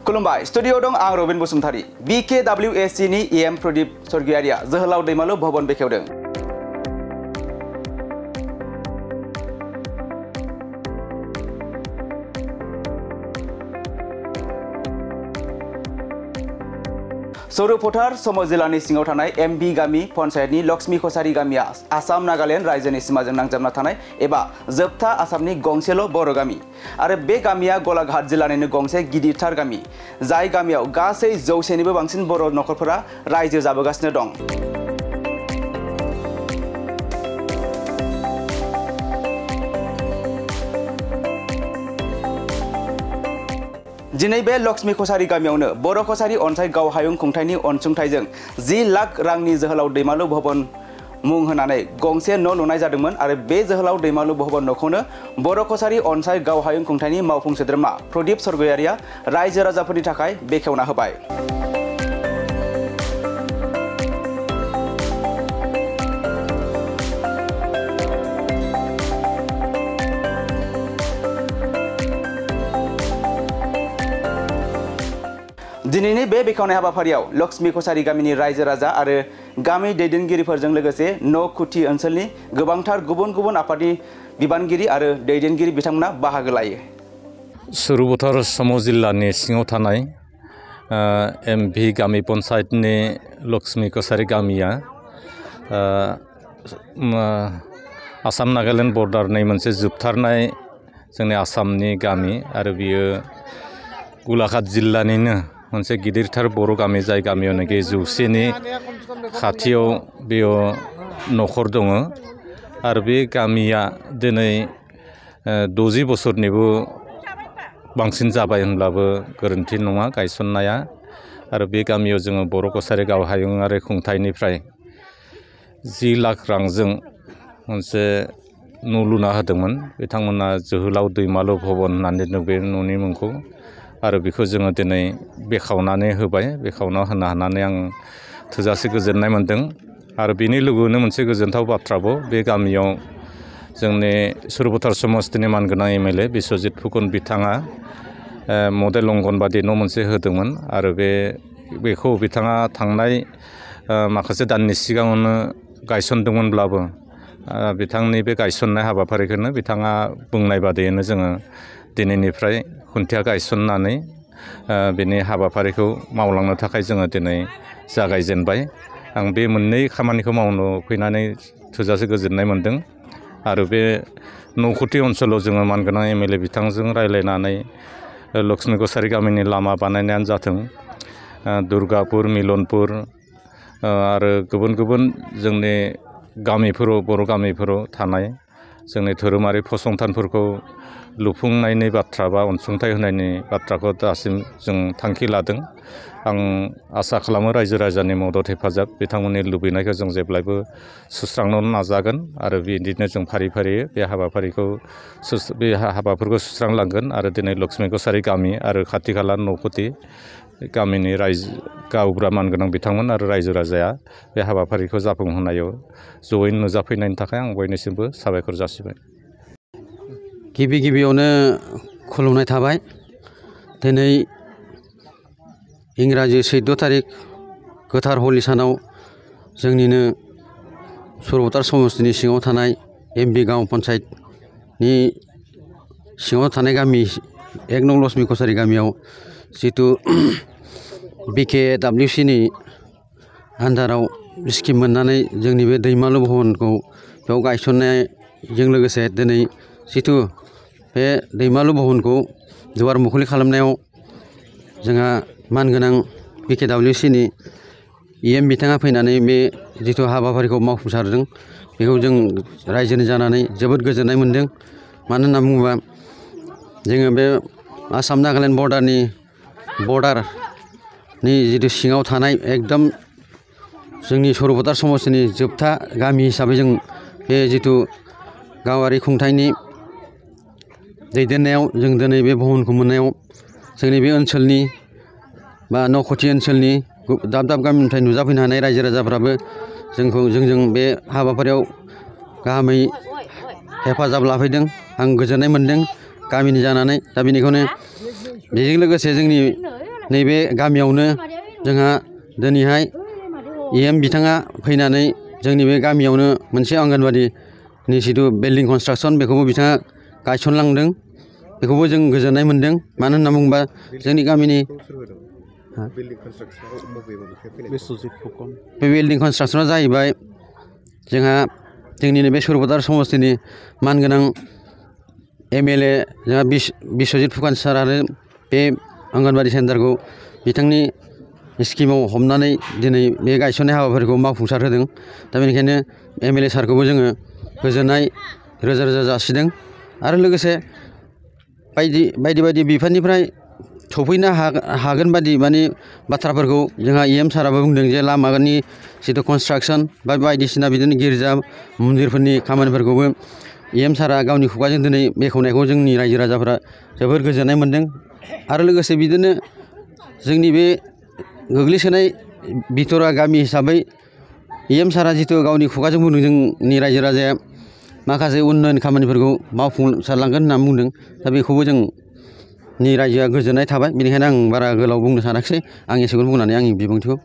खुलुमबाय स्टुडियो दं आं रबिन बसुमतारी BKWSC नि EM प्रदीप सरगियारिया जोहोलाव दैमालु भवन बेखेवदों। सौरफोथार समज जिल्लानि सिङाव थानाय MB गामि पन्चायतनि लक्ष्मी कसारी गामिया आसाम नागालेण्ड रायजोनि सिमाजों नांजाबना थानाय एबा जोबथा आसामनि गंसेल' बर' गामि आरो बे गामिया गलाघाट जिल्लानिनो गंसे गिदिरथार गामि जाय गामियाव गासै 100 निबो बांसिन बर' नखरफोरा रायजो जाबोगासिनो दं। दिनै बे लक्ष्मी कसारी गामियावनो बर' कसारी अनसाय गावहायुं खुंथायनि अनसुंथाइजों 10 लाख रांनि जोहोलाव दैमालु भवन मुं होनानै गंसे न' लुनाय जादोंमोन आरो बे जोहोलाव दैमालु भवन न'खौनो बर' कसारी अनसाय गावहायुं खुंथायनि मावफुं सोद्रोमा प्रदीप सरगियारिया रायजो राजाफोरनि थाखाय बेखेवना होबाय। दिनैनि बे बेखेवनाय हाबाफारियाव लक्ष्मी कसारी गामिनि रायजो राजा आरो गामि दैदेनगिरिफोरजों लोगोसे न'कुथि ओनसोलनि गोबांथार गुबुन गुबुन आफादनि बिबानगिरि आरो दैदेनगिरि बिथांमोना बाहागो लायो। सौरफोथार समज जिल्लानि सिङाव थानाय MB गामि पन्चायतनि लक्ष्मी कसारी गामिया आसाम नागालेण्ड बर्डारनि मोनसे जोबथारनाय जोंनि आसामनि गामि आरो बियो गलाघाट जिल्लानिनो मोनसे गिदिरथार बर' गामि जाय गामियावनोखि 100 नि खाथियाव बेयाव नखर दङ आरो बे गामिया दिनै 60 बोसोरनिबो बांसिन जाबाय होनब्लाबो गोरोन्थि नङा गायसननाया आरो बे गामियाव जोङो बर' कसारी गावहायुङारि खुंथायनिफ्राय 10 लाख रांजों मोनसे न' लुना होदोंमोन। बिथांमोना जोहोलाव दैमालु भवन होननानै बे न'नि मुंखौ आरो बेखौ जोङो दिनै बेखावनानै होबाय। बेखावना होनो हानानै आं थोजासे गोजोननाय मोन्दों आरो बेनि लोगोआवनो मोनसे गोजोनथाव बाथ्राबो बे गामियाव जोंनि सौरफोथार समस्तिनि मानगोनां MLA बिश्वजित फुकन बिथाङा मडेल अंगनबादि न' मोनसे होदोंमोन आरो बेखौ बिथाङा थांनाय माखासे दाननि सिगाङावनो गायसनदोंमोनब्लाबो बिथांनि बे गायसननाय हाबाफारिखौनो बिथाङा बुंनाय बादियैनो जोङो दिनैनिफ्राय खुन्थिया गायसननानै बेनि हाबाफारिखौ मावलांनो थाखाय जोङो दिनै जागायजेनबाय। आं बे मोननै खामानिखौ मावनो फैनानै थोजासे गोजोननाय मोन्दों आरो बे न'कुथि ओनसोलाव जोङो मानगोनां MLA बिथांजों रायज्लायनानै लक्ष्मी कसारी गामिनि लामा बानायनायानो जाथों दुर्गापुर मिलनपुर आरो गुबुन गुबुन जोंनि गामिफोराव बर' गामिफोराव थानाय जोंनि धोरोमारि फसंथानफोरखौ लुफुंनायनि बाथ्रा बा अनसुंथाइ होनायनि बाथ्राखौ दासिम जों थांखि लादों। आं आसा खालामो रायजो राजानि मदद हेफाजाब बिथांमोननि लुबैनायखौ जों जेब्लायबो सुस्रांनो नाजागोन आरो बिदिनो जों फारि फारि बे हाबाफोरखौ सुस्रांलांगोन आरो दिनै लक्ष्मी कसारी गामि आरो खाथि खाला न'कुथि गामिनि रायजो गावबुरा मानगोनां बिथांमोन आरो रायजो राजाया बे हाबाफारिखौ जाफुंहोनायाव जयैनो नुजाफैनायनि थाखाय आं बयनिसिमबो साबायखर जासिबाय। गिबियावनो खुलुमनाय थाबाय। दिनै इंराजि 14 थारिख गोथार हलि सानाव जोंनिनो सौरफोथार समस्तिनि सिङाव थानाय MB गाव पन्चायतनि सिङाव थानाय गामि 1 नं लक्ष्मी कसारी गामियाव जितु BKWC नि आन्दाराव स्किम मोननानै जोंनि बे दैमालु भवनखौ बेयाव गायसननायजों लोगोसे दिनै जितु बे दैमालु भवनखौ जौगार मुखुलि खालामनायाव जोंहा मानगोनां BKWC नि EM बिथाङा फैनानै बे जितु हाबाफारिखौ मावफुंसारदों बेखौ जों रायजोनि जानानै जोबोद गोजोननाय मोन्दों। मानो होनना बुङोबा जोङो बे आसाम नागालेण्ड बर्डारनि जितु सिङाव थानाय एकदम जोंनि सौरफोथार समस्तिनि जोबथा गामि हिसाबै जों बे जितु गावारि खुंथायनि दैदेननायाव जों दिनै बे भवनखौ मोननायाव जोंनि बे ओनसोलनि बा न'कुथि ओनसोलनि दाब दाब गामिनिफ्राय नुजाफैनो हानाय रायजो राजाफ्राबो जोंजों बे हाबाफारियाव गाहामै हेफाजाब लाफैदों। आं गोजोननाय मोन्दों गामिनि जानानै। दा बेनिखायनो बेजों लोगोसे जोंनि नैबे गामियावनो जोंहा दिनैहाय EM बिथाङा फैनानै जोंनि बे गामियावनो मोनसे अंगनबादिनि जिथु बिल्डिं कनस्ट्राक्सन बेखौबो बिथाङा गायसनलांदों बेखौबो जों गोजोननाय मोन्दों मानो होनना बुङोबा जोंनि गामिनि बे बिल्डिं कनस्ट्राक्सना जाहैबाय जोंहा जोंनिनो बे सुरपतार समस्तिनि मानगोनां MLA जोंहा बिस्वजित फुकन सार आरो बे अंगनबादि सेन्टारखौ बिथांनि स्किमाव हमनानै दिनै बे गायसननाय हाबाफारिखौ मावफुंसार होदों दा बेनिखायनो MLA सारखौबो जोङो गोजोननाय रोजा रोजा जासिदों आरो लोगोसे बायदि बिफाननिफ्राय सफैनो हागोन बादि माने बाथ्राफोरखौ जोंहा EM साराबो बुंदों जे लामानि जिथु कनस्ट्राक्सन बा बायदिसिना बिदिनो गिर्जा मन्दिरफोरनि खामानिफोरखौबो EM सारा गावनि खुगाजों दिनै बेखेवनायखौ जोंनि रायजो राजाफोरा जोबोर गोजोननाय मोन्दों आरो लोगोसे बिदिनो जोंनि बे गोग्लैसोनाय बिथरा गामि हिसाबै EM सारा जिथु गावनि खुगाजों बुंदों जोंनि रायजो राजाया माखासे उन्नयन खामानिफोरखौ मावफुंसारलांगोन होनना बुंदों दा बेखौबो जोंनि रायजोआ गोजोननाय थाबाय बेनिखायनो आं बारा गोलाव बुंनो सानाखिसै आं एसेखौनो बुंनानै आंनि बिबुंथिखौ